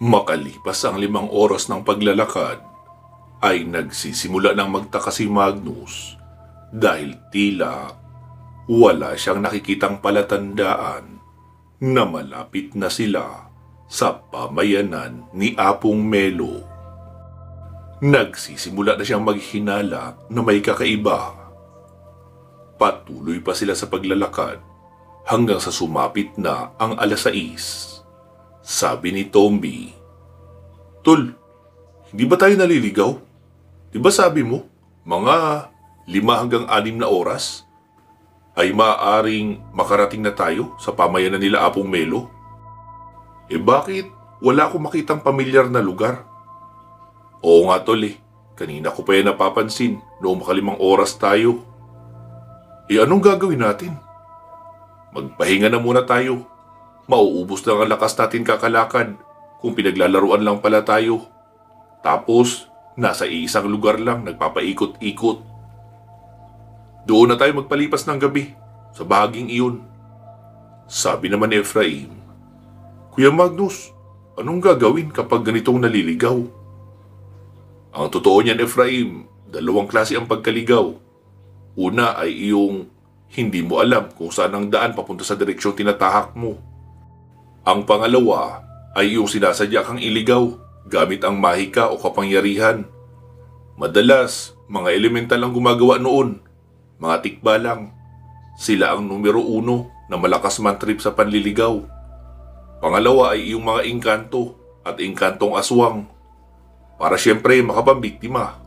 Makalipas ang 5 oras ng paglalakad, ay nagsisimula ng magtaka si Magnus dahil tila wala siyang nakikitang palatandaan na malapit na sila sa pamayanan ni Apong Melo. Nagsisimula na siyang maghinala na may kakaiba. Patuloy pa sila sa paglalakad hanggang sa sumapit na ang 6:00. Sabi ni Tomby, "Tol, hindi ba tayo naliligaw? Di ba sabi mo, mga 5 hanggang 6 na oras ay maaaring makarating na tayo sa pamayanan nila Apong Melo? Bakit wala akong makitang pamilyar na lugar?" "Oo nga tol kanina ko pa yan napapansin noong 5 oras tayo." Anong gagawin natin?" "Magpahinga na muna tayo. Mauubos lang ang lakas natin kakalakad kung pinaglalaruan lang pala tayo. Tapos, nasa iisang lugar lang nagpapaikot-ikot. Doon na tayo magpalipas ng gabi sa bahaging iyon." Sabi naman ni Efraim, "Kuya Magnus, anong gagawin kapag ganitong naliligaw?" "Ang totoo niyan Efraim, 2 klase ang pagkaligaw. Una ay iyong hindi mo alam kung saan ang daan papunta sa direksyong tinatahak mo. Ang pangalawa ay iyong sinasadya kang iligaw gamit ang mahika o kapangyarihan. Madalas, mga elemental ang gumagawa noon, mga tikbalang. Sila ang numero 1 na malakas man-trip sa panliligaw. Pangalawa ay iyong mga engkanto at engkantong aswang para siyempre makapambiktima.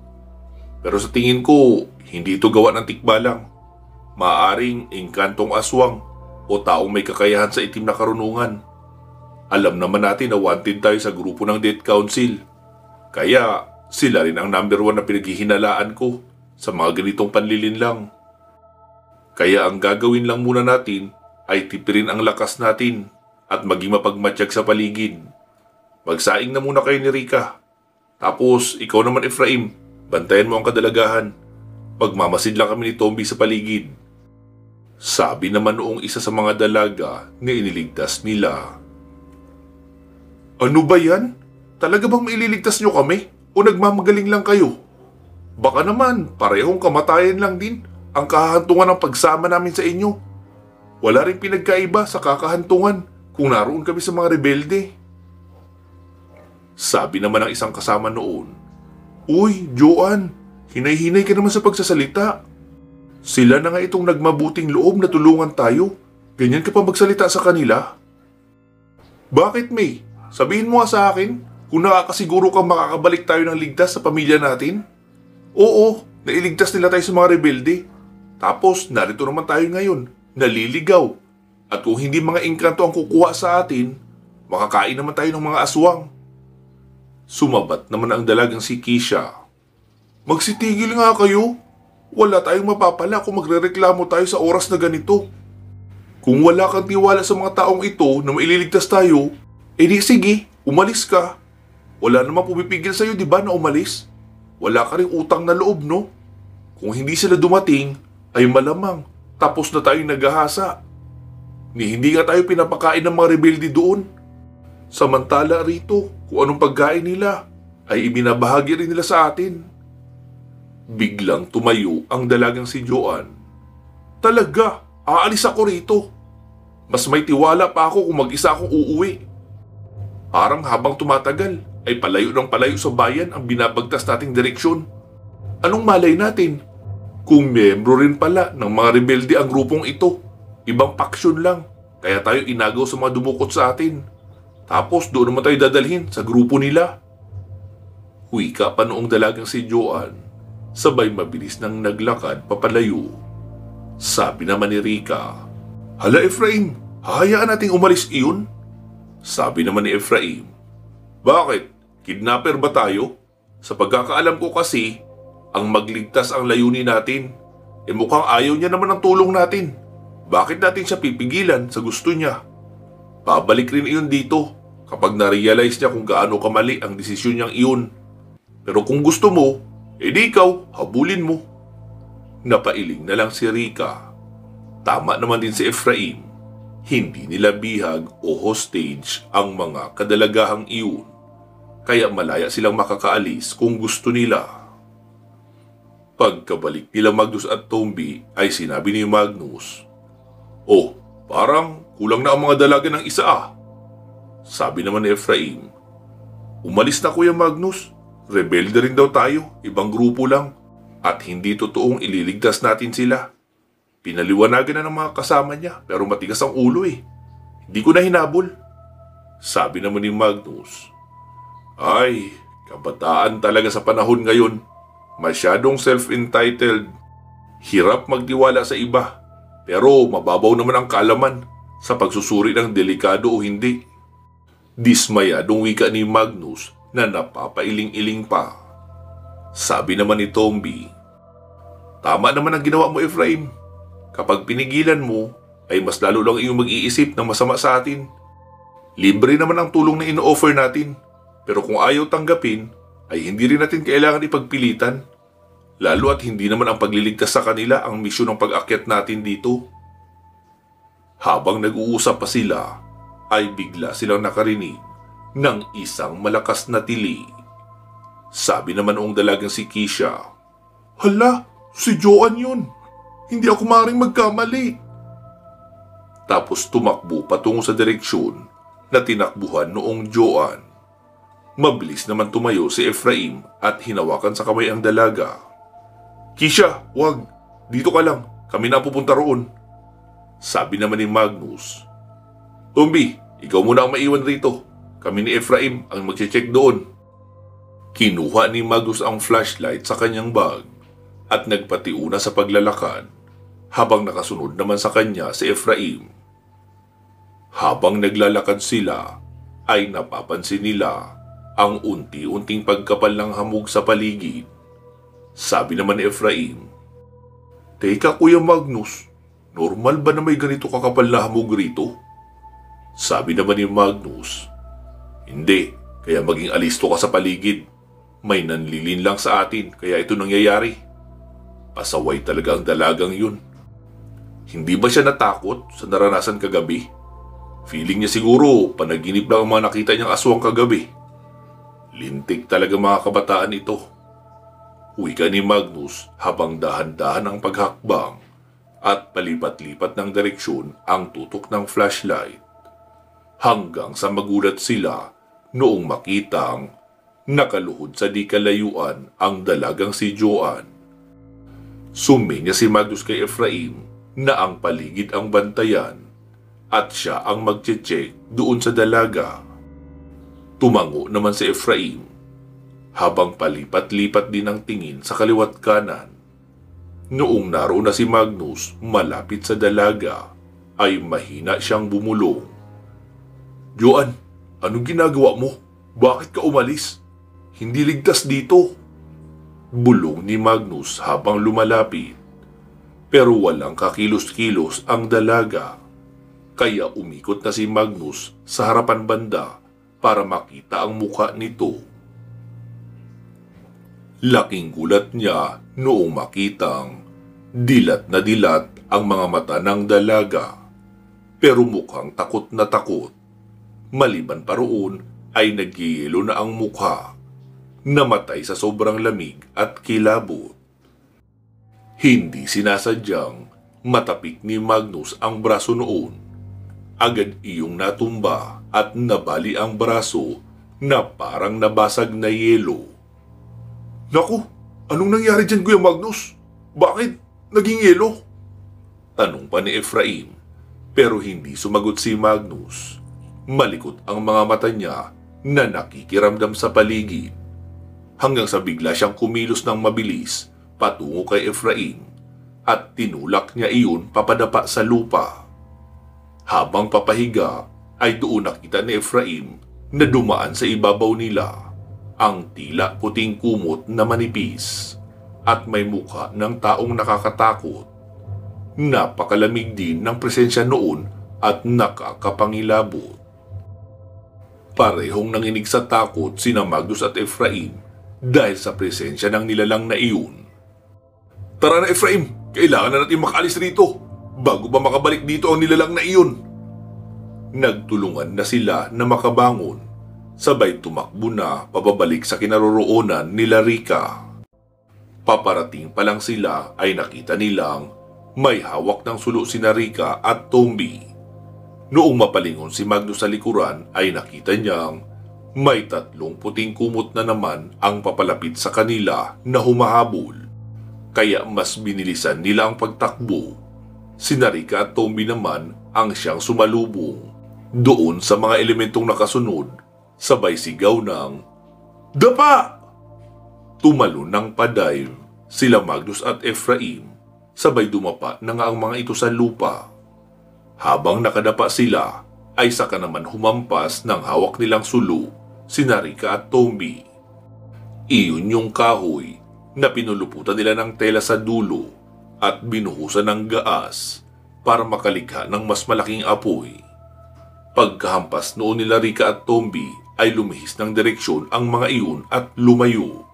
Pero sa tingin ko, hindi ito gawa ng tikbalang. Maaaring engkantong aswang o taong may kakayahan sa itim na karunungan. Alam naman natin na wanted tayo sa grupo ng Death Council. Kaya sila rin ang number 1 na pinaghihinalaan ko sa mga ganitong panlilinlang. Kaya ang gagawin lang muna natin ay tipirin ang lakas natin at maging mapagmatsyag sa paligid. Magsaing na muna kayo ni Rika. Tapos ikaw naman Efraim, bantayan mo ang kadalagahan. Pagmamasid lang kami ni Tomby sa paligid." Sabi naman noong isa sa mga dalaga na iniligtas nila. "Ano ba yan? Talaga bang maililigtas nyo kami? O nagmamagaling lang kayo? Baka naman parehong kamatayan lang din ang kahahantungan ng pagsama namin sa inyo. Wala rin pinagkaiba sa kakahantungan kung naroon kami sa mga rebelde." Sabi naman ng isang kasama noon, "Uy, Joan, hinay-hinay ka naman sa pagsasalita. Sila na nga itong nagmabuting loob na tulungan tayo. Ganyan ka pa magsalita sa kanila?" "Bakit, May? Sabihin mo nga sa akin kung nakakasiguro kang makakabalik tayo ng ligtas sa pamilya natin." "Oo, nailigtas nila tayo sa mga rebelde. Tapos narito naman tayo ngayon, naliligaw. At kung hindi mga engkanto ang kukuha sa atin, makakain naman tayo ng mga aswang." Sumabat naman ang dalagang si Kisha. "Magsitigil nga kayo. Wala tayong mapapala kung magrereklamo tayo sa oras na ganito. Kung wala kang tiwala sa mga taong ito na maililigtas tayo, di sige, umalis ka. Wala namang pumipigil sa'yo di ba na umalis? Wala ka ring utang na loob no? Kung hindi sila dumating, ay malamang tapos na tayong naghahasa. Hindi nga tayo pinapakain ng mga rebelde doon. Samantala rito, kung anong pagkain nila, ay ibinabahagi rin nila sa atin." Biglang tumayo ang dalagang si Joan. "Talaga, aalis ako rito. Mas may tiwala pa ako kung mag-isa akong uuwi. Parang habang tumatagal ay palayo ng palayo sa bayan ang binabagtas nating direksyon. Anong malay natin? Kung miyembro rin pala ng mga rebelde ang grupong ito, ibang paksyon lang, kaya tayo inagaw sa mga dumukot sa atin. Tapos doon naman tayo dadalhin sa grupo nila." Wika pa noong dalagang si Joan, sabay mabilis nang naglakad papalayo. Sabi naman ni Rika, "Hala Efraim, hahayaan nating umalis iyon?" Sabi naman ni Efraim, "Bakit? Kidnapper ba tayo? Sa pagkakaalam ko kasi, ang magligtas ang layunin natin. Mukhang ayaw niya naman ng tulong natin. Bakit natin siya pipigilan sa gusto niya? Babalik rin iyon dito kapag na-realize niya kung gaano kamali ang desisyon niyang iyon. Pero kung gusto mo, di ikaw, habulin mo." Napailing na lang si Rika. Tama naman din si Efraim. Hindi nila bihag o hostage ang mga kadalagahang iyon. kaya malaya silang makakaalis kung gusto nila. Pagkabalik nila Magnus at Tomby ay sinabi ni Magnus, "Oh, parang kulang na ang mga dalaga ng isa ah." Sabi naman ni Efraim, "Umalis na Kuya Magnus, rebelde rin daw tayo, ibang grupo lang, at hindi totoong ililigtas natin sila. Pinaliwanagan na ng mga kasama niya pero matigas ang ulo eh. Hindi ko na hinabol." Sabi naman ni Magnus, "Ay, kabataan talaga sa panahon ngayon. Masyadong self-entitled. Hirap magtiwala sa iba. Pero mababaw naman ang kaalaman sa pagsusuri ng delikado o hindi." Dismayadong wika ni Magnus na napapailing-iling pa. Sabi naman ni Tomby, "Tama naman ang ginawa mo, Efraim. Kapag pinigilan mo, ay mas lalo lang iyong mag-iisip ng masama sa atin. Libre naman ang tulong na ino-offer natin, pero kung ayaw tanggapin, ay hindi rin natin kailangan ipagpilitan. Lalo at hindi naman ang pagliligtas sa kanila ang misyon ng pag-akyat natin dito." Habang nag-uusap pa sila, ay bigla silang nakarinig ng isang malakas na tili. Sabi naman ng dalagang si Keisha, "Hala, si Joan yun. Hindi ako maaaring magkamali." Tapos tumakbo patungo sa direksyon na tinakbuhan noong Joan. Mabilis naman tumayo si Efraim at hinawakan sa kamay ang dalaga. "Keisha, wag. Dito ka lang. Kami na pupunta roon." Sabi naman ni Magnus, "Tomby, ikaw muna ang maiwan rito. Kami ni Efraim ang magche-check doon." Kinuha ni Magnus ang flashlight sa kanyang bag at nagpatiuna sa paglalakad habang nakasunod naman sa kanya si Efraim. Habang naglalakad sila ay napapansin nila ang unti-unting pagkapal ng hamog sa paligid. Sabi naman ni Efraim, "Teka Kuya Magnus, normal ba na may ganito kakapal na hamog rito?" Sabi naman ni Magnus, "Hindi, kaya maging alisto ka sa paligid. May nanlilin lang sa atin kaya ito nangyayari." Pasaway talaga ang dalagang yun. Hindi ba siya natakot sa naranasan kagabi? Feeling niya siguro panaginip lang ang mga nakita niyang aswang kagabi. Lintik talaga mga kabataan ito. Wika ni Magnus habang dahan-dahan ang paghakbang at palipat-lipat ng direksyon ang tutok ng flashlight. Hanggang sa magulat sila noong makitang nakaluhod sa di kalayuan ang dalagang si Joan. Suminya si Magnus kay Efraim na ang paligid ang bantayan at siya ang magche-check doon sa dalaga. Tumango naman si Efraim habang palipat-lipat din ang tingin sa kaliwat kanan. Noong naroon na si Magnus malapit sa dalaga ay mahina siyang bumulong. "Joan, anong ginagawa mo? Bakit ka umalis? Hindi ligtas dito." Bulong ni Magnus habang lumalapit. Pero walang kakilos-kilos ang dalaga. Kaya umikot na si Magnus sa harapan banda para makita ang mukha nito. Laking gulat niya noong makitang dilat na dilat ang mga mata ng dalaga. Pero mukhang takot na takot. Maliban pa roon ay nagyayelo na ang mukha. Namatay sa sobrang lamig at kilabot. Hindi sinasadyang matapik ni Magnus ang braso noon. Agad iyong natumba at nabali ang braso na parang nabasag na yelo. "Naku, anong nangyari dyan Kuya Magnus? Bakit naging yelo?" Tanong pa ni Efraim, pero hindi sumagot si Magnus. Malikot ang mga mata niya na nakikiramdam sa paligid. Hanggang sa bigla siyang kumilos ng mabilis patungo kay Efraim at tinulak niya iyon papadapa sa lupa. Habang papahiga ay doon nakita ni Efraim na dumaan sa ibabaw nila ang tila puting kumot na manipis at may mukha ng taong nakakatakot. Napakalamig din ng presensya noon at nakakapangilabot. Parehong nanginig sa takot sina Magnus at Efraim dahil sa presensya ng nilalang na iyon. "Tara na Efraim, kailangan na natin makaalis rito bago ba makabalik dito ang nilalang na iyon." Nagtulungan na sila na makabangon sabay tumakbo na pababalik sa kinaroroonan nila Rika. Paparating pa lang sila ay nakita nilang may hawak ng sulo sina Rika at Tomby. Noong mapalingon si Magnus sa likuran ay nakita niyang may 3 puting kumot na naman ang papalapit sa kanila na humahabol. Kaya mas binilisan nila ang pagtakbo. Sina Rika at Tomby naman ang siyang sumalubong. Doon sa mga elementong nakasunod, sabay sigaw ng "Dapa!" Tumalon ng padive sila Magnus at Efraim, sabay dumapa na nga ang mga ito sa lupa. Habang nakadapa sila, ay saka naman humampas ng hawak nilang sulo sina Rika at Tomby. Iyon yung kahoy na pinuluputan nila ng tela sa dulo at binuhusan ng gaas para makalikha ng mas malaking apoy. Pagkahampas noon nila Rika at Tomby ay lumihis ng direksyon ang mga iyon at lumayo.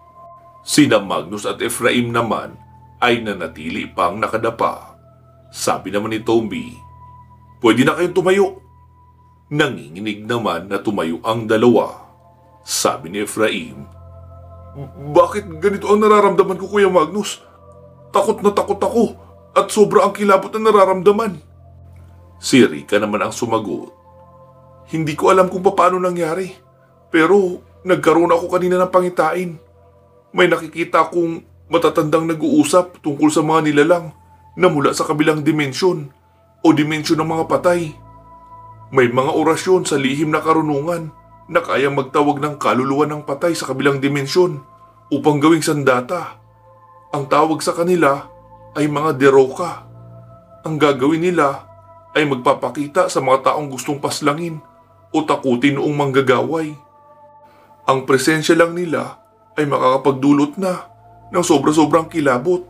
Sina Magnus at Efraim naman ay nanatili pang nakadapa. Sabi naman ni Tomby, "Pwede na kayong tumayo." Nanginginig naman na tumayo ang dalawa. Sabi ni Efraim, "Bakit ganito ang nararamdaman ko, Kuya Magnus? Takot na takot ako at sobra ang kilabot na nararamdaman." Si Rika naman ang sumagot, "Hindi ko alam kung paano nangyari, pero nagkaroon ako kanina ng pangitain. May nakikita akong matatandang nag-uusap tungkol sa mga nilalang na mula sa kabilang dimensyon o dimensyon ng mga patay. May mga orasyon sa lihim na karunungan na kayang magtawag ng kaluluwa ng patay sa kabilang dimensyon upang gawing sandata. Ang tawag sa kanila ay mga deroka. Ang gagawin nila ay magpapakita sa mga taong gustong paslangin o takutin noong manggagaway. Ang presensya lang nila ay makakapagdulot na ng sobra-sobrang kilabot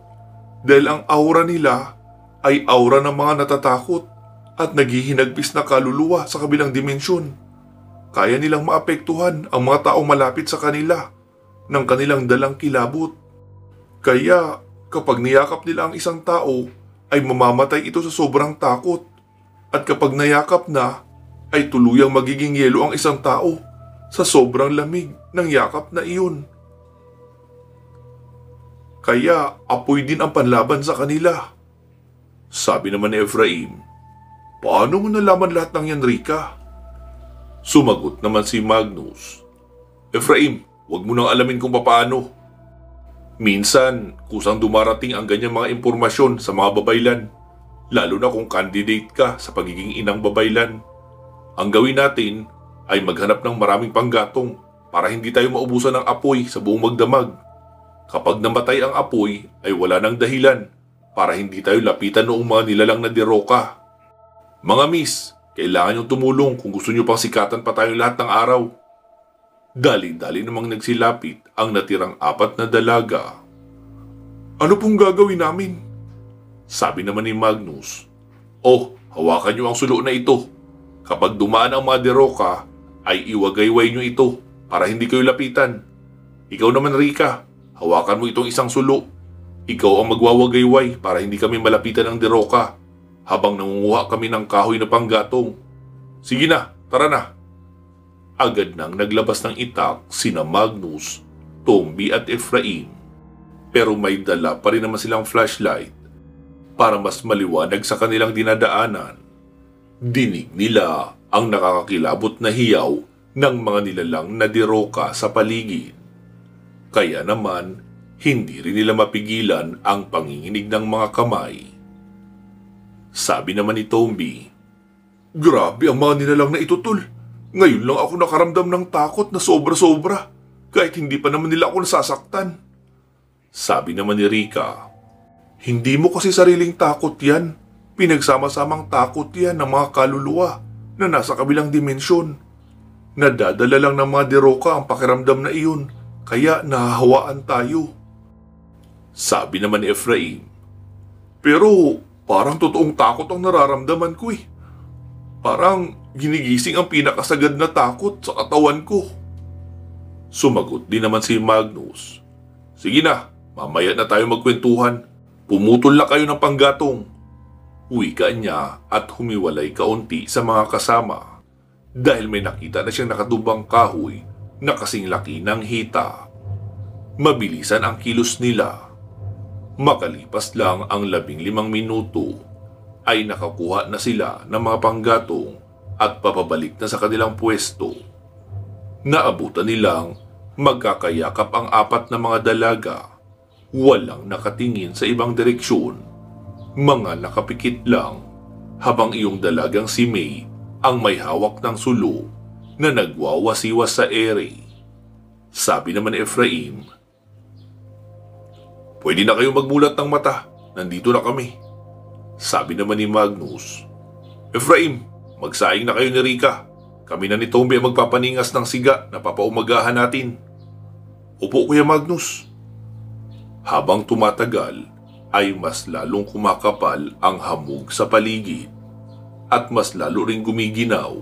dahil ang aura nila ay aura ng mga natatakot at naghihinagpis na kaluluwa sa kabilang dimensyon. Kaya nilang maapektuhan ang mga taong malapit sa kanila ng kanilang dalang kilabot. Kaya kapag niyakap nila ang isang tao ay mamamatay ito sa sobrang takot. At kapag nayakap na ay tuluyang magiging yelo ang isang tao sa sobrang lamig ng yakap na iyon. Kaya apoy din ang panlaban sa kanila." Sabi naman ni Efraim, "Paano mo nalaman lahat ng yan, Rika?" Sumagot naman si Magnus, "Efraim, huwag mo nang alamin kung paano. Minsan, kusang dumarating ang ganyang mga impormasyon sa mga babaylan, lalo na kung candidate ka sa pagiging inang babaylan. Ang gawin natin ay maghanap ng maraming panggatong para hindi tayo maubusan ng apoy sa buong magdamag. Kapag namatay ang apoy ay wala nang dahilan para hindi tayo lapitan noong mga nilalang na deroka. Mga miss, kailangan niyong tumulong kung gusto niyo pang sikatan pa tayong lahat ng araw." Dali-dali namang nagsilapit ang natirang 4 na dalaga. "Ano pong gagawin namin?" Sabi naman ni Magnus, "Oh, hawakan niyo ang sulo na ito. Kapag dumaan ang mga deroka, ay iwagayway niyo ito para hindi kayo lapitan. Ikaw naman, Rika, hawakan mo itong isang sulo. Ikaw ang magwawagayway para hindi kami malapitan ng deroka habang nangunguha kami ng kahoy na panggatong. Sige na, tara na." Agad nang naglabas ng itak sina Magnus, Tomby at Efraim. Pero may dala pa rin naman silang flashlight para mas maliwanag sa kanilang dinadaanan. Dinig nila ang nakakakilabot na hiyaw ng mga nilalang na deroka sa paligid. Kaya naman, hindi rin nila mapigilan ang panginginig ng mga kamay. Sabi naman ni Tomby, "Grabe ang mga nilalang na ito, tol. Ngayon lang ako nakaramdam ng takot na sobra-sobra, kahit hindi pa naman nila ako nasasaktan." Sabi naman ni Rika, "Hindi mo kasi sariling takot yan. Pinagsama-samang takot yan ng mga kaluluwa na nasa kabilang dimensyon. Nadadala lang ng mga deroka ang pakiramdam na iyon, kaya nahahawaan tayo." Sabi naman ni Efraim, "Pero parang totoong takot ang nararamdaman ko eh. Parang ginigising ang pinakasagad na takot sa katawan ko." Sumagot din naman si Magnus, "Sige na, mamaya na tayo magkwentuhan. Pumutol na kayo ng panggatong." Wika niya at humiwalay kaunti sa mga kasama. dahil may nakita na siyang nakatumbang kahoy na kasing laki ng hita. Mabilisan ang kilos nila. Makalipas lang ang 15 minuto ay nakakuha na sila ng mga panggatong at papabalik na sa kanilang pwesto. Naabutan nilang magkakayakap ang 4 na mga dalaga. Walang nakatingin sa ibang direksyon. Mga nakapikit lang habang iyong dalagang si May ang may hawak ng sulo na nagwawasiwas sa ere. Sabi naman ni Efraim, "Pwede na kayong magmulat ng mata. Nandito na kami." Sabi naman ni Magnus, "Efraim, magsaing na kayo ni Rika. Kami na ni Tomby ang magpapaningas ng siga na papaumagahan natin." "Opo, Kuya Magnus." Habang tumatagal ay mas lalong kumakapal ang hamog sa paligid at mas lalo ring gumiginaw.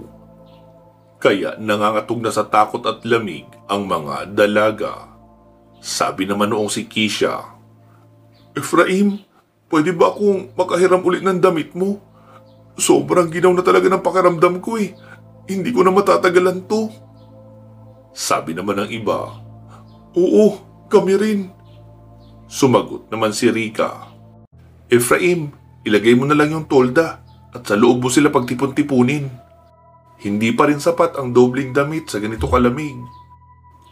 Kaya nangangatog na sa takot at lamig ang mga dalaga. Sabi naman noong si Kisha, "Efraim, pwede ba akong makahiram ulit ng damit mo? Sobrang ginaw na talaga ng pakiramdam ko eh. Hindi ko na matatagalan to." Sabi naman ng iba, "Oo, kami rin." Sumagot naman si Rika, "Efraim, ilagay mo na lang yung tolda at sa loob mo sila pagtipon-tipunin. Hindi pa rin sapat ang dobling damit sa ganito kalamig."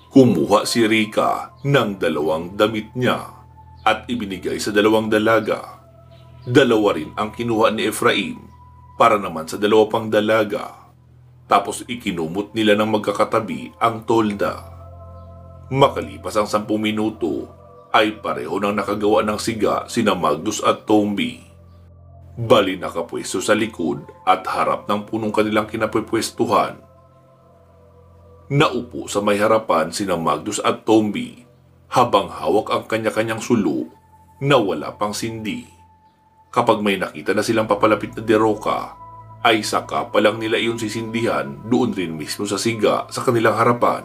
Kumuha si Rika ng 2 damit niya at ibinigay sa 2 dalaga. 2 rin ang kinuha ni Efraim para naman sa 2 pang dalaga. Tapos ikinumot nila ng magkakatabi ang tolda. Makalipas ang 10 minuto ay pareho nang nakagawa ng siga sina Magnus at Tomby. Bali nakapwesto sa likod at harap ng punong kanilang kinapwestuhan. Naupo sa may harapan sina Magnus at Tomby habang hawak ang kanya-kanyang sulo na wala pang sindi. Kapag may nakita na silang papalapit na deroka, ay saka pa lang nila iyon sisindihan doon rin mismo sa siga sa kanilang harapan.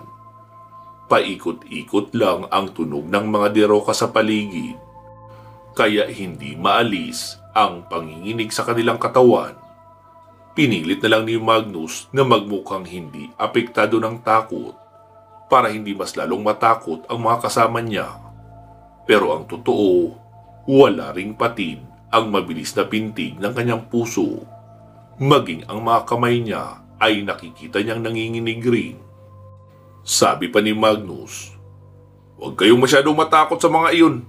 Paikot-ikot lang ang tunog ng mga deroka sa paligid, kaya hindi maalis ang panginginig sa kanilang katawan. Pinilit na lang ni Magnus na magmukhang hindi apektado ng takot para hindi mas lalong matakot ang mga kasama niya. Pero ang totoo, wala ring patid ang mabilis na pintig ng kanyang puso. Maging ang mga kamay niya ay nakikita niyang nanginginig rin. Sabi pa ni Magnus, "Huwag kayong masyadong matakot sa mga iyon.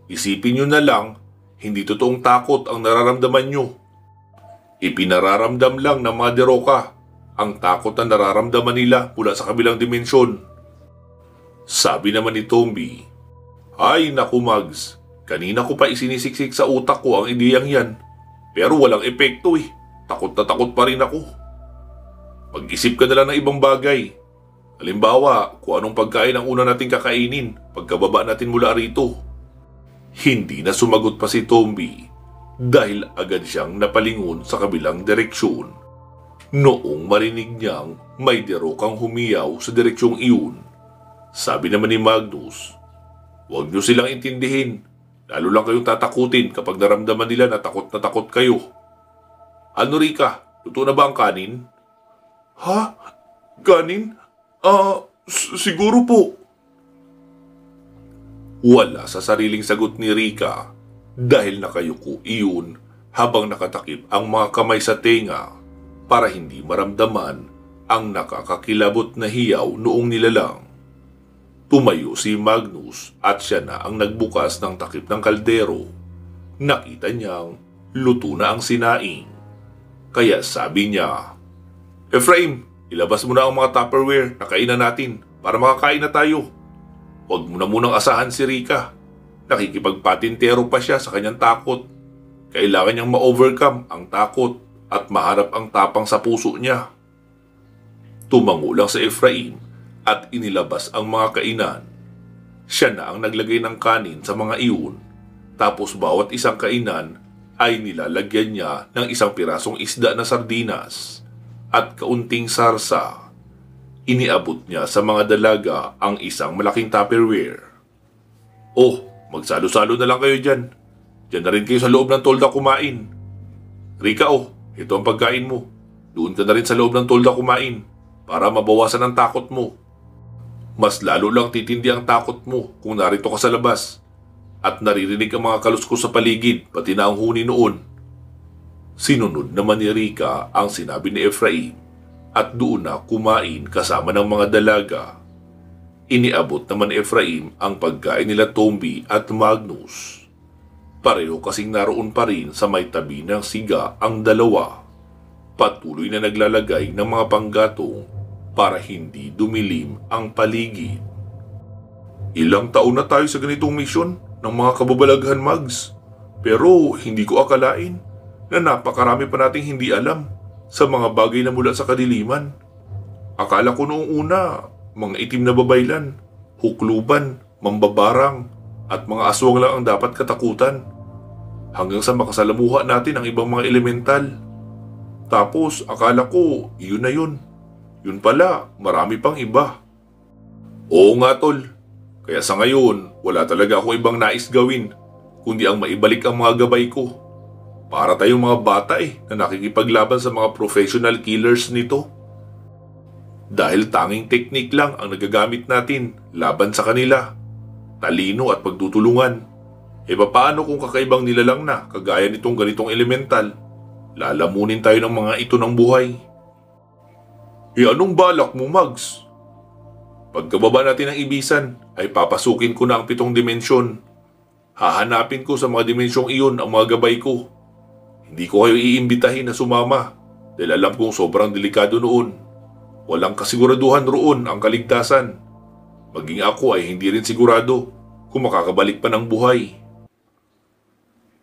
Isipin niyo na lang, hindi totoong takot ang nararamdaman niyo. Ipinararamdam lang ng mga deroka ang takot na nararamdaman nila mula sa kabilang dimensyon." Sabi naman ni Tomby, "Ay naku Mags, kanina ko pa isinisiksik sa utak ko ang ideyang yan, pero walang epekto eh. Takot na takot pa rin ako. Mag-isip ka na lang ng ibang bagay. Halimbawa, kung anong pagkain ang una nating kakainin pagkababa natin mula rito." Hindi na sumagot pa si Tomby dahil agad siyang napalingon sa kabilang direksyon. Noong marinig niyang may derokang humiyaw sa direksyong iyon. Sabi naman ni Magnus, "Huwag niyo silang intindihin. Lalo lang kayong tatakutin kapag naramdaman nila na takot kayo. Ano Rika, luto na ba ang kanin?" "Ha? Kanin? Siguro po." Wala sa sariling sagot ni Rika dahil nakayuko iyon habang nakatakip ang mga kamay sa tenga para hindi maramdaman ang nakakakilabot na hiyaw noong nilalang. Tumayo si Magnus at siya na ang nagbukas ng takip ng kaldero. Nakita niyang luto na ang sinaing. Kaya sabi niya, "Efraim, ilabas mo na ang mga Tupperware na kainan natin para makakain na tayo. Huwag mo na munang asahan si Rika. Nakikipagpatintero pa siya sa kanyang takot. Kailangan niyang ma-overcome ang takot at maharap ang tapang sa puso niya." Tumango lang si Efraim at inilabas ang mga kainan. Siya na ang naglagay ng kanin sa mga iyon, tapos bawat isang kainan ay nilalagyan niya ng isang pirasong isda na sardinas at kaunting sarsa. Iniabot niya sa mga dalaga ang isang malaking Tupperware. "Oh, magsalo-salo na lang kayo dyan. Diyan na rin kayo sa loob ng tolda kumain. Rika ito ang pagkain mo. doon ka na rin sa loob ng tolda kumain para mabawasan ang takot mo. Mas lalo lang titindi ang takot mo kung narito ka sa labas at naririnig ang mga kaluskos sa paligid pati na ang huni noon. Sinunod naman ni Rika ang sinabi ni Efraim at doon na kumain kasama ng mga dalaga. Iniabot naman ni Efraim ang pagkain nila Tomby at Magnus. Pareho kasing naroon pa rin sa may tabi ng siga ang dalawa. Patuloy na naglalagay ng mga panggatong para hindi dumilim ang paligid. Ilang taon na tayo sa ganitong misyon ng mga kababalaghan, Mags. Pero hindi ko akalain na napakarami pa nating hindi alam sa mga bagay na mula sa kadiliman. Akala ko noong una, mga itim na babaylan, hukluban, mambabarang, at mga aswang lang ang dapat katakutan. Hanggang sa makasalamuha natin ang ibang mga elemental. Tapos akala ko, iyon na yun. Yun pala, marami pang iba. Oo nga tol, kaya sa ngayon, wala talaga ako ibang nais gawin, kundi ang maibalik ang mga gabay ko. Para tayong mga bata na nakikipaglaban sa mga professional killers nito. Dahil tanging teknik lang ang nagagamit natin laban sa kanila. Talino at pagtutulungan. Paano kung kakaibang nilalang na kagaya nitong ganitong elemental? Lalamunin tayo ng mga ito ng buhay. Anong balak mo, Mags? Pagkababa natin ng ibisan ay papasukin ko na ang 7 dimensyon. Hahanapin ko sa mga dimensyong iyon ang mga gabay ko. Hindi ko kayo iimbitahin na sumama dahil alam kong sobrang delikado noon. Walang kasiguraduhan roon ang kaligtasan. Maging ako ay hindi rin sigurado kung makakabalik pa ng buhay.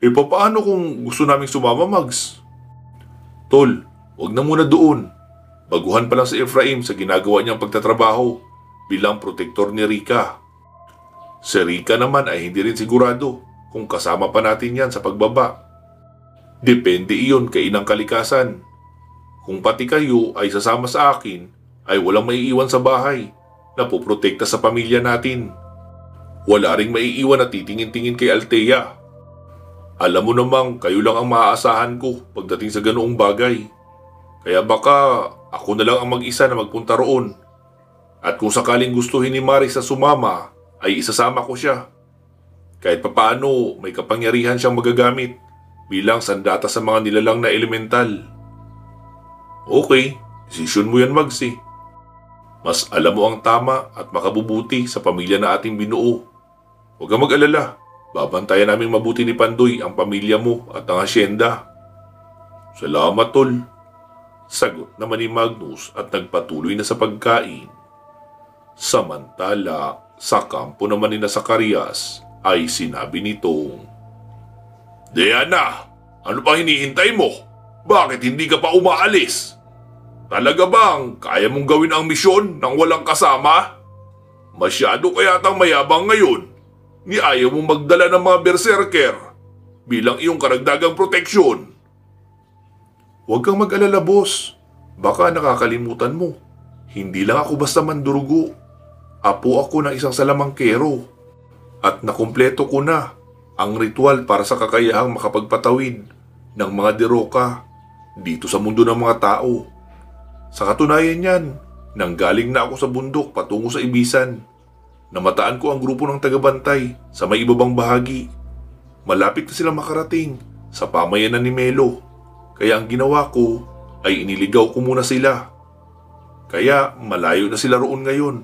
Paano kung gusto naming sumama, Mags? Tol, wag na muna doon. Baguhan pa lang si Efraim sa ginagawa niyang pagtatrabaho bilang protektor ni Rika. Si Rika naman ay hindi rin sigurado kung kasama pa natin yan sa pagbaba. Depende iyon kay Inang Kalikasan. Kung pati kayo ay sasama sa akin, ay walang maiiwan sa bahay na poprotekta sa pamilya natin. Wala ring maiiwan na titingin-tingin kay Althea. Alam mo namang kayo lang ang maaasahan ko pagdating sa ganoong bagay. Kaya baka ako na lang ang mag-isa na magpunta roon. At kung sakaling gustuhin ni Maris na sumama, ay isasama ko siya. Kahit papaano may kapangyarihan siyang magagamit bilang sandata sa mga nilalang na elemental. Okay, desisyon mo yan, Mags. Mas alam mo ang tama at makabubuti sa pamilya na ating binuo. Huwag kang mag-alala, babantayan namin mabuti ni Pandoy ang pamilya mo at ang asyenda. Salamat, tol. Sagot naman ni Magnus at nagpatuloy na sa pagkain. Samantala, sa kampo naman ni Zacarias ay sinabi nitong, Diana, ano pa hinihintay mo? Bakit hindi ka pa umaalis? Talaga bang kaya mong gawin ang misyon nang walang kasama? Masyado kayatang mayabang ngayon. Ni ayaw mong magdala ng mga berserker bilang iyong karagdagang proteksyon. Huwag kang mag-alala, boss. Baka nakakalimutan mo. Hindi lang ako basta mandurugo. Apo ako ng isang salamangkero. At nakumpleto ko na ang ritual para sa kakayahang makapagpatawid ng mga deroka dito sa mundo ng mga tao. Sa katunayan yan, nanggaling na ako sa bundok patungo sa ibisan. Namataan ko ang grupo ng tagabantay sa may ibabang bahagi. Malapit na silang makarating sa pamayanan ni Melo. Kaya ang ginawa ko ay iniligaw ko muna sila. Kaya malayo na sila roon ngayon.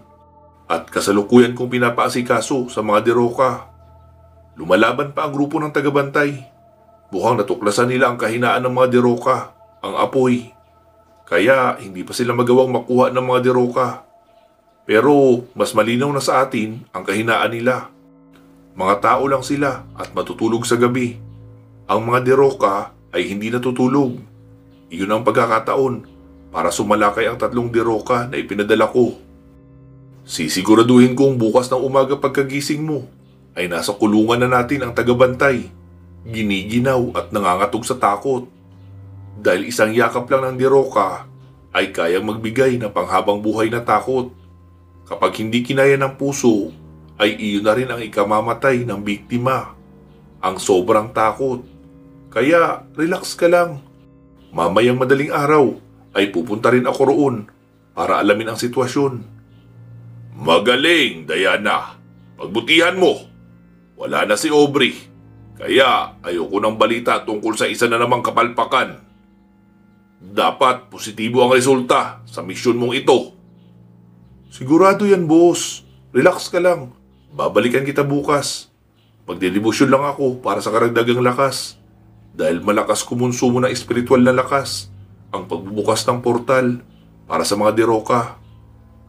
At kasalukuyan kong pinapaasikaso sa mga deroka. Lumalaban pa ang grupo ng tagabantay. Mukhang natuklasan nila ang kahinaan ng mga deroka, ang apoy. Kaya hindi pa sila magawang makuha ng mga deroka. Pero mas malinaw na sa atin ang kahinaan nila. Mga tao lang sila at matutulog sa gabi. Ang mga deroka ay hindi natutulog. Iyon ang pagkakataon para sumalakay ang 3 deroka na ipinadala ko. Sisiguraduhin kong bukas ng umaga pagkagising mo ay nasa kulungan na natin ang tagabantay, giniginaw at nangangatog sa takot. Dahil isang yakap lang ng deroka ay kayang magbigay ng panghabang buhay na takot. Kapag hindi kinaya ng puso, ay iyon na rin ang ikamamatay ng biktima. Ang sobrang takot. Kaya relax ka lang. Mamayang madaling araw ay pupunta rin ako roon para alamin ang sitwasyon. Magaling, Diana. Pagbutihan mo. Wala na si Aubrey. Kaya ayoko ng balita tungkol sa isa na namang kapalpakan. Dapat positibo ang resulta sa misyon mong ito. Sigurado yan, boss. Relax ka lang. Babalikan kita bukas. Magdedebosyon lang ako para sa karagdagang lakas. Dahil malakas kumonsumo ng espiritual na lakas ang pagbubukas ng portal para sa mga Diroka.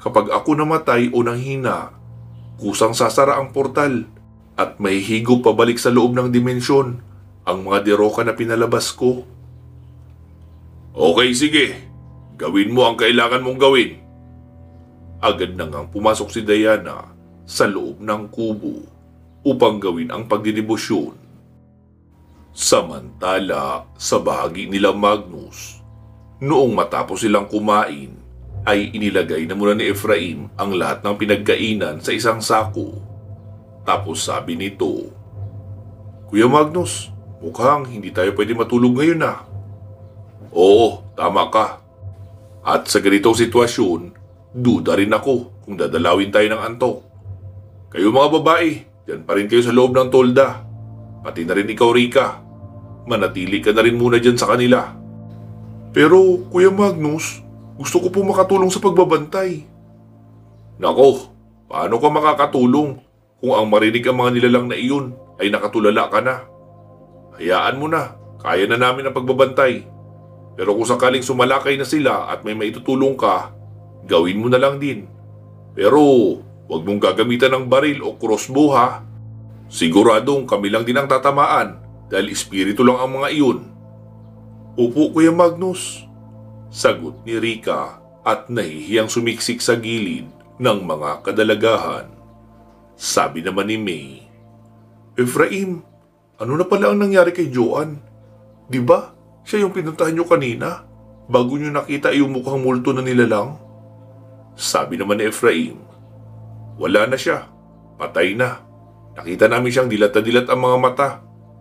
Kapag ako namatay o nanghina, kusang sasara ang portal at mahihigop pabalik sa loob ng dimensyon ang mga Diroka na pinalabas ko. Okay, sige. Gawin mo ang kailangan mong gawin. Agad na ngang pumasok si Diana sa loob ng kubo upang gawin ang pagdidebosyon. Samantala, sa bahagi nila Magnus, noong matapos silang kumain, ay inilagay na muna ni Efraim ang lahat ng pinagkainan sa isang sako. Tapos sabi nito, Kuya Magnus, mukhang hindi tayo pwede matulog ngayon na. Oo, tama ka. At sa ganitong sitwasyon, duda rin ako kung dadalawin tayo ng antok. Kayo mga babae, dyan pa rin kayo sa loob ng tolda. Pati na rin ikaw, Rika. Manatili ka na rin muna dyan sa kanila. Pero, Kuya Magnus, gusto ko po makatulong sa pagbabantay. Nako, paano ka makakatulong kung ang marinig ang mga nilalang na iyon ay nakatulala ka na? Hayaan mo na, kaya na namin ang pagbabantay. Pero kung sakaling sumalakay na sila at may maitutulong ka, gawin mo na lang din. Pero, huwag mong gagamitan ng baril o crossbow ha. Siguradong kami lang din ang tatamaan dahil espiritu lang ang mga iyon. Opo, Kuya Magnus. Sagot ni Rika at nahihiyang sumiksik sa gilid ng mga kadalagahan. Sabi naman ni May, Efraim, ano na pala ang nangyari kay Joan? Diba, siya yung pinuntahan nyo kanina bago nyo nakita yung mukhang multo na nilalang? Sabi naman ni Efraim, wala na siya, patay na. Nakita namin siyang dilat na dilat ang mga mata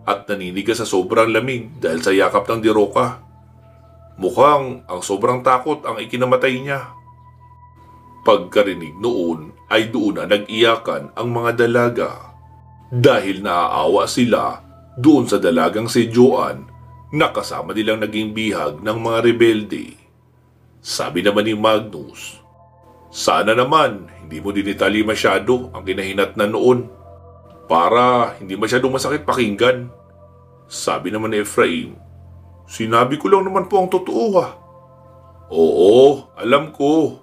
at naninigas sa sobrang lamig dahil sa yakap ng Diroka. Mukhang ang sobrang takot ang ikinamatay niya. Pagkarinig noon ay doon na nag-iyakan ang mga dalaga dahil naaawa sila doon sa dalagang si Joan na kasama nilang naging bihag ng mga rebelde. Sabi naman ni Magnus, sana naman hindi mo dinitali masyado ang kinahinatnan noon para hindi masyadong masakit pakinggan. Sabi naman ni Efraim, sinabi ko lang naman po ang totoo ha. Oo, alam ko.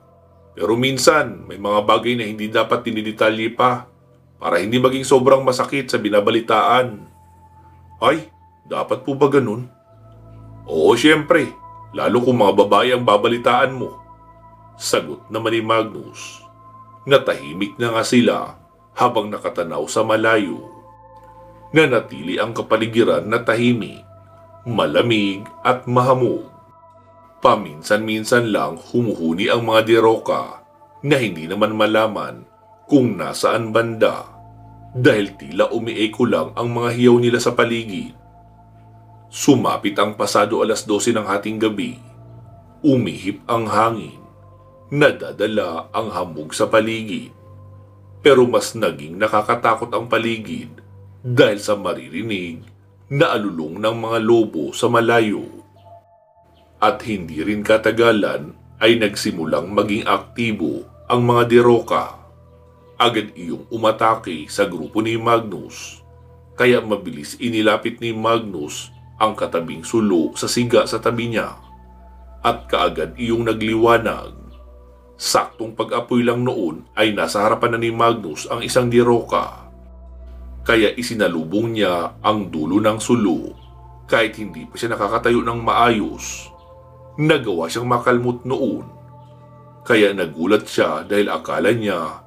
Pero minsan may mga bagay na hindi dapat dinidetalye pa para hindi maging sobrang masakit sa binabalitaan. Ay, dapat po ba ganun? Oo, syempre. Lalo kung mga babae ang babalitaan mo. Sagot naman ni Magnus. Natahimik na nga sila habang nakatanaw sa malayo. Nanatili ang kapaligiran na tahimik, malamig at mahamog. Paminsan-minsan lang humuhuni ang mga Diroka na hindi naman malaman kung nasaan banda dahil tila umieko lang ang mga hiyaw nila sa paligid. Sumapit ang pasado 12:00 ng hating gabi. Umihip ang hangin. Nadadala ang hamog sa paligid. Pero mas naging nakakatakot ang paligid dahil sa maririnig na alulong ng mga lobo sa malayo. At hindi rin katagalan ay nagsimulang maging aktibo ang mga Diroka. Agad iyong umatake sa grupo ni Magnus, kaya mabilis inilapit ni Magnus ang katabing sulo sa siga sa tabi niya at kaagad iyong nagliwanag. Saktong pag-apoy lang noon ay nasa harapan na ni Magnus ang isang Diroka. Kaya isinalubong niya ang dulo ng sulo kahit hindi pa siya nakakatayo ng maayos. Nagawa siyang makalmot noon. Kaya nagulat siya dahil akala niya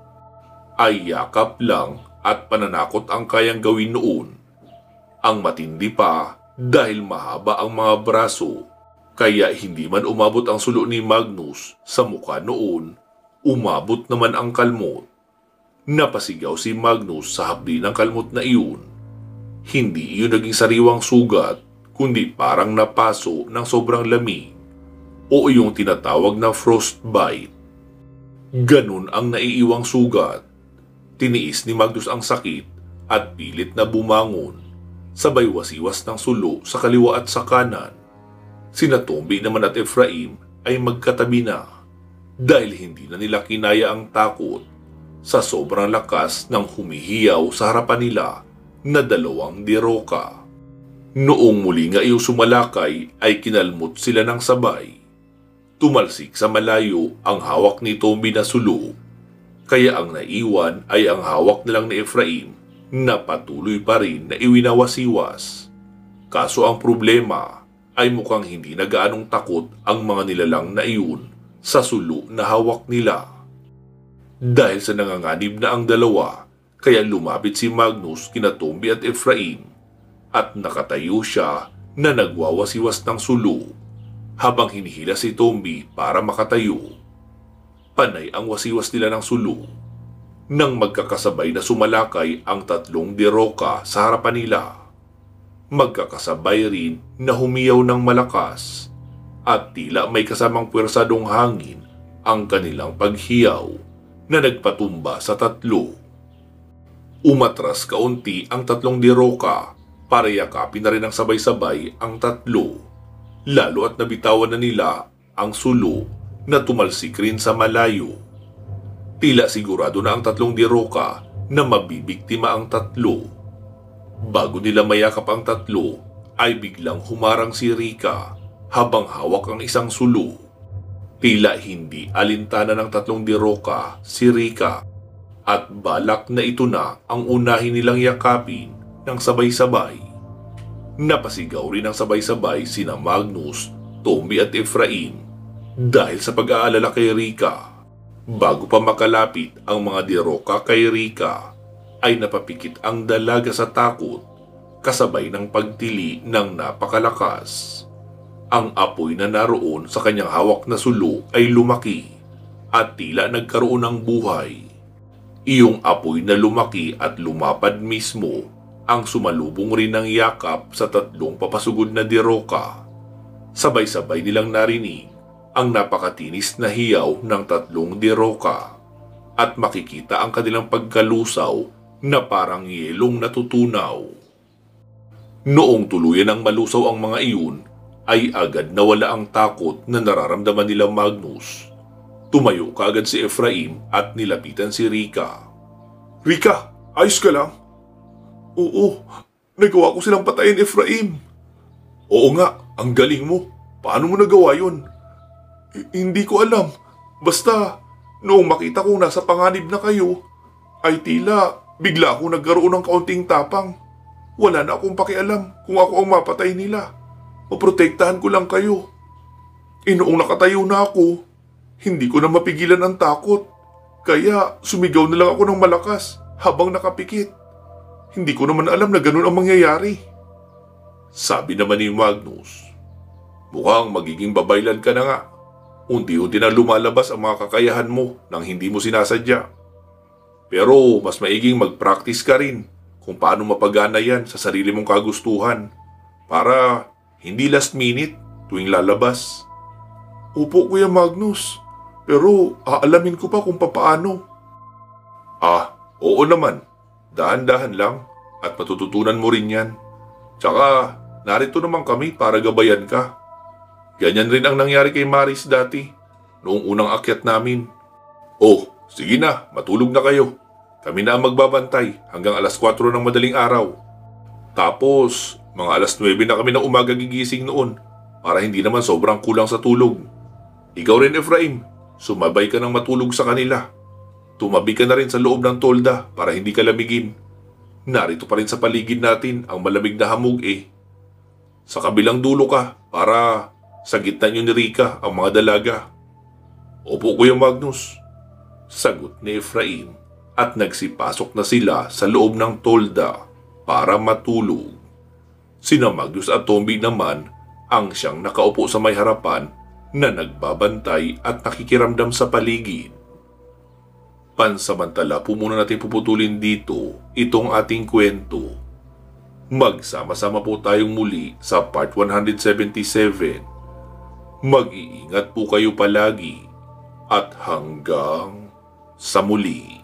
ay yakap lang at pananakot ang kayang gawin noon. Ang matindi pa dahil mahaba ang mga braso. Kaya hindi man umabot ang sulo ni Magnus sa mukha noon, umabot naman ang kalmot. Napasigaw si Magnus sa hapdi ng kalmot na iyon. Hindi iyon naging sariwang sugat, kundi parang napaso ng sobrang lamig. o iyong tinatawag na frostbite. Ganun ang naiiwang sugat. Tiniis ni Magnus ang sakit at pilit na bumangon, sabay wasiwas ng sulo sa kaliwa at sa kanan. Sina Tomby naman at Efraim ay magkatabi na dahil hindi na nila kinaya ang takot sa sobrang lakas ng humihiyaw sa harapan nila na dalawang diroka. Noong muli nga iyong sumalakay ay kinalmot sila ng sabay. Tumalsik sa malayo ang hawak ni Tomby na sulo, kaya ang naiwan ay ang hawak na lang ni Efraim na patuloy pa rin na iwinawasiwas. Kaso ang problema ay mukhang hindi na gaanong takot ang mga nilalang na iyon sa sulo na hawak nila. Dahil sa nanganganib na ang dalawa, kaya lumapit si Magnus kina Tomby at Efraim at nakatayo siya na nagwawasiwas ng sulo habang hinihila si Tomby para makatayo. Panay ang wasiwas nila ng sulo nang magkakasabay na sumalakay ang tatlong diroka sa harapan nila. Magkakasabay rin na humiyaw ng malakas at tila may kasamang puwersadong hangin ang kanilang paghiyaw na nagpatumba sa tatlo. Umatras kaunti ang tatlong diroka para yakapin na rin ang sabay-sabay ang tatlo, lalo at nabitawan na nila ang sulo na tumalsik rin sa malayo. Tila sigurado na ang tatlong diroka na mabibiktima ang tatlo. Bago nila mayakap ang tatlo, ay biglang humarang si Rika habang hawak ang isang sulo. Tila hindi alintana ng tatlong diroka si Rika at balak na ito na ang unahin nilang yakapin ng sabay-sabay. Napasigaw rin ang sabay-sabay sina Magnus, Tomby at Efraim dahil sa pag-aalala kay Rika. Bago pa makalapit ang mga diroka kay Rika, ay napapikit ang dalaga sa takot kasabay ng pagtili ng napakalakas. Ang apoy na naroon sa kanyang hawak na sulo ay lumaki at tila nagkaroon ng buhay. Iyong apoy na lumaki at lumapad mismo ang sumalubong rin ng yakap sa tatlong papasugod na diroka. Sabay-sabay nilang narinig ang napakatinis na hiyaw ng tatlong diroka at makikita ang kanilang pagkalusaw na parang yelong natutunaw. Noong tuluyan ng malusaw ang mga iyon, ay agad nawala ang takot na nararamdaman nila Magnus. Tumayo kaagad si Efraim at nilapitan si Rika. "Rika, ayos ka lang?" "Oo, nagawa ko silang patayin, Efraim." "Oo nga, ang galing mo. Paano mo nagawa yun?" Hindi ko alam. Basta, noong makita kong nasa panganib na kayo, ay tila bigla akong nagkaroon ng kaunting tapang. Wala na akong pakialam kung ako ang mapatay nila. Maprotektahan ko lang kayo. Noong nakatayo na ako, hindi ko na mapigilan ang takot. Kaya sumigaw na lang ako ng malakas habang nakapikit. Hindi ko naman alam na ganun ang mangyayari. Sabi naman ni Magnus, "Mukhang magiging babaylan ka na nga. Unti-unti na lumalabas ang mga kakayahan mo nang hindi mo sinasadya. Pero mas maiging mag-practice ka rin kung paano mapagana yan sa sarili mong kagustuhan para hindi last minute tuwing lalabas." "Opo, Kuya Magnus. Pero aalamin ko pa kung papaano." Oo naman. Dahan-dahan lang at matututunan mo rin yan. Tsaka narito naman kami para gabayan ka. Ganyan rin ang nangyari kay Maris dati, noong unang akyat namin. Sige na, matulog na kayo. Kami na ang magbabantay hanggang alas 4 ng madaling araw. Tapos, mga alas 9 na kami ng umaga gigising noon para hindi naman sobrang kulang sa tulog. Ikaw rin, Efraim, sumabay ka ng matulog sa kanila. Tumabi ka na rin sa loob ng tolda para hindi ka lamigin. Narito pa rin sa paligid natin ang malamig na hamog Sa kabilang dulo ka para sa gitna niyo ni Rika ang mga dalaga." "Opo, Kuya Magnus," sagot ni Efraim at nagsipasok na sila sa loob ng tolda para matulog. Sina Magnus at Tomby naman ang siyang nakaupo sa may harapan na nagbabantay at nakikiramdam sa paligid. Pansamantala po muna natin puputulin dito itong ating kwento. Magsama-sama po tayong muli sa part 177. Mag-iingat po kayo palagi at hanggang sa muli.